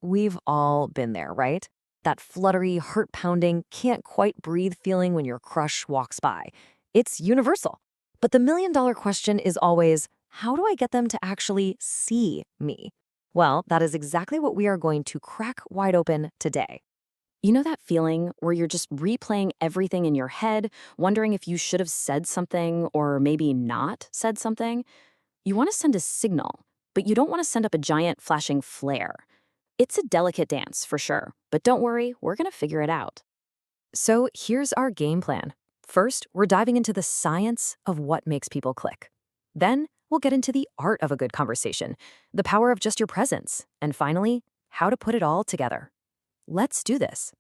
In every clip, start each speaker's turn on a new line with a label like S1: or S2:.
S1: We've all been there, right? That fluttery, heart pounding, can't quite breathe feeling when your crush walks by. It's universal. But the million-dollar question is always, how do I get them to actually see me? Well, that is exactly what we are going to crack wide open today. You know that feeling where you're just replaying everything in your head, wondering if you should have said something or maybe not said something? You want to send a signal, but you don't want to send up a giant flashing flare. It's a delicate dance, for sure, but don't worry, we're going to figure it out. So here's our game plan. First, we're diving into the science of what makes people click. Then, we'll get into the art of a good conversation, the power of just your presence, and finally, how to put it all together. Let's do this.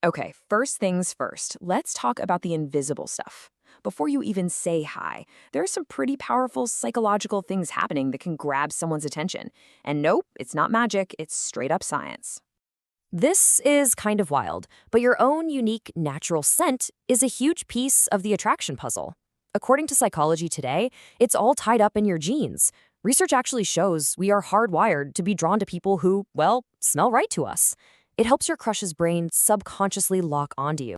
S1: Okay, first things first, let's talk about the invisible stuff. Before you even say hi, there are some pretty powerful psychological things happening that can grab someone's attention. And nope, it's not magic, it's straight up science. This is kind of wild, but your own unique natural scent is a huge piece of the attraction puzzle. According to Psychology Today, it's all tied up in your genes. Research actually shows we are hardwired to be drawn to people who, well, smell right to us. It helps your crush's brain subconsciously lock onto you.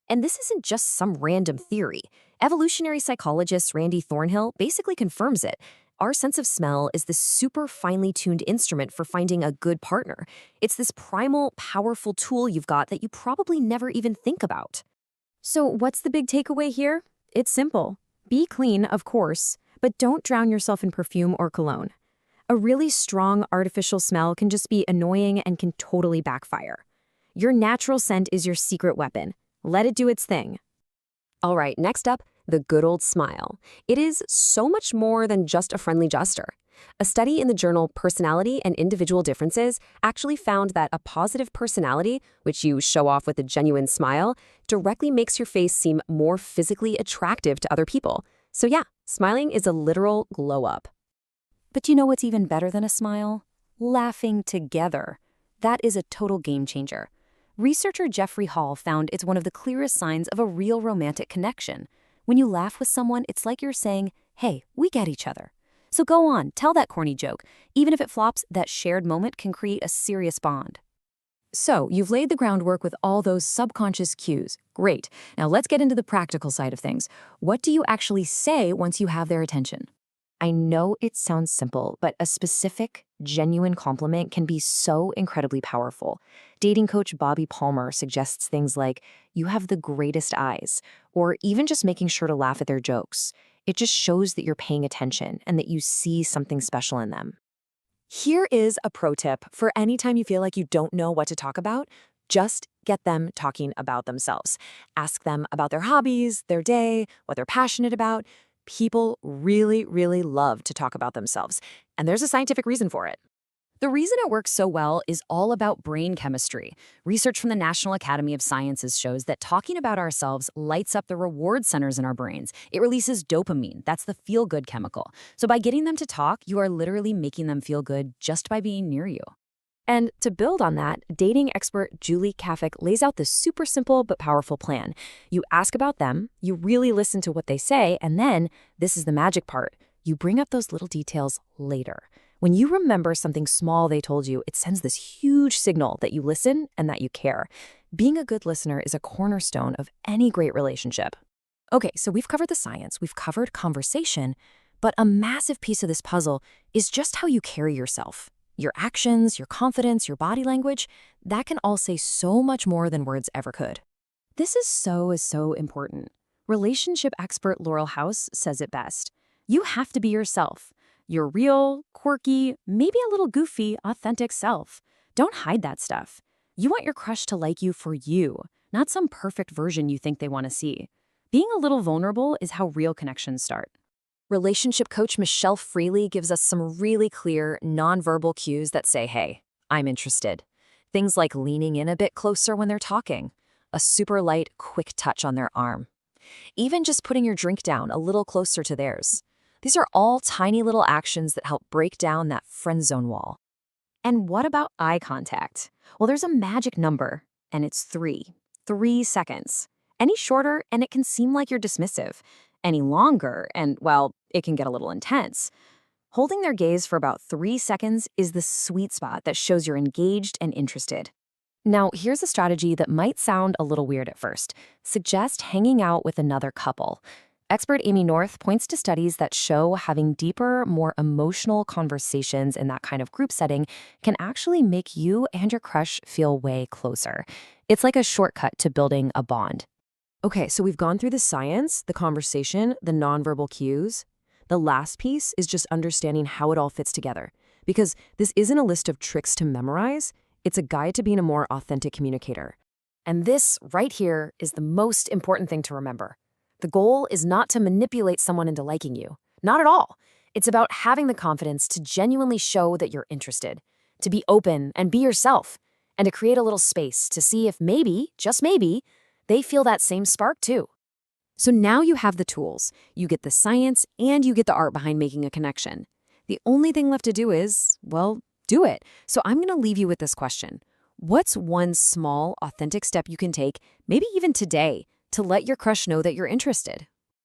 S1: And this isn't just some random theory. Evolutionary psychologist Randy Thornhill basically confirms it. Our sense of smell is this super finely tuned instrument for finding a good partner. It's this primal, powerful tool you've got that you probably never even think about. So what's the big takeaway here? It's simple. Be clean, of course, but don't drown yourself in perfume or cologne. A really strong artificial smell can just be annoying and can totally backfire. Your natural scent is your secret weapon. Let it do its thing. All right, next up, the good old smile. It is so much more than just a friendly gesture. A study in the journal Personality and Individual Differences actually found that a positive personality, which you show off with a genuine smile, directly makes your face seem more physically attractive to other people. So yeah, smiling is a literal glow up. But you know what's even better than a smile? Laughing together. That is a total game changer. Researcher Jeffrey Hall found it's one of the clearest signs of a real romantic connection. When you laugh with someone, it's like you're saying, hey, we get each other. So go on, tell that corny joke. Even if it flops, that shared moment can create a serious bond. So, you've laid the groundwork with all those subconscious cues. Great. Now let's get into the practical side of things. What do you actually say once you have their attention? I know it sounds simple, but a specific, genuine compliment can be so incredibly powerful. Dating coach Bobby Palmer suggests things like, you have the greatest eyes, or even just making sure to laugh at their jokes. It just shows that you're paying attention and that you see something special in them. Here is a pro tip for any time you feel like you don't know what to talk about. Just get them talking about themselves. Ask them about their hobbies, their day, what they're passionate about. People really, really love to talk about themselves, and there's a scientific reason for it. The reason it works so well is all about brain chemistry. Research from the National Academy of Sciences shows that talking about ourselves lights up the reward centers in our brains. It releases dopamine, that's the feel-good chemical. So by getting them to talk, you are literally making them feel good just by being near you. And to build on that, dating expert Julie Kafik lays out this super simple but powerful plan. You ask about them, you really listen to what they say, and then, this is the magic part, you bring up those little details later. When you remember something small they told you, it sends this huge signal that you listen and that you care. Being a good listener is a cornerstone of any great relationship. Okay, so we've covered the science, we've covered conversation, but a massive piece of this puzzle is just how you carry yourself. Your actions, your confidence, your body language, that can all say so much more than words ever could. This is so important. Relationship expert Laurel House says it best. You have to be yourself. Your real, quirky, maybe a little goofy, authentic self. Don't hide that stuff. You want your crush to like you for you, not some perfect version you think they want to see. Being a little vulnerable is how real connections start. Relationship coach Michelle Freely gives us some really clear, nonverbal cues that say, hey, I'm interested. Things like leaning in a bit closer when they're talking, a super light, quick touch on their arm. Even just putting your drink down a little closer to theirs. These are all tiny little actions that help break down that friend zone wall. And what about eye contact? Well, there's a magic number, and it's 3. 3 seconds. Any shorter, and it can seem like you're dismissive. Any longer, and, well, it can get a little intense. Holding their gaze for about 3 seconds is the sweet spot that shows you're engaged and interested. Now, here's a strategy that might sound a little weird at first. Suggest hanging out with another couple. Expert Amy North points to studies that show having deeper, more emotional conversations in that kind of group setting can actually make you and your crush feel way closer. It's like a shortcut to building a bond. Okay, so we've gone through the science, the conversation, the nonverbal cues. The last piece is just understanding how it all fits together. Because this isn't a list of tricks to memorize, it's a guide to being a more authentic communicator. And this, right here, is the most important thing to remember. The goal is not to manipulate someone into liking you. Not at all. It's about having the confidence to genuinely show that you're interested, to be open and be yourself, and to create a little space to see if maybe, just maybe, they feel that same spark too. So now you have the tools. You get the science and you get the art behind making a connection. The only thing left to do is, well, do it. So I'm going to leave you with this question. What's one small, authentic step you can take, maybe even today, to let your crush know that you're interested?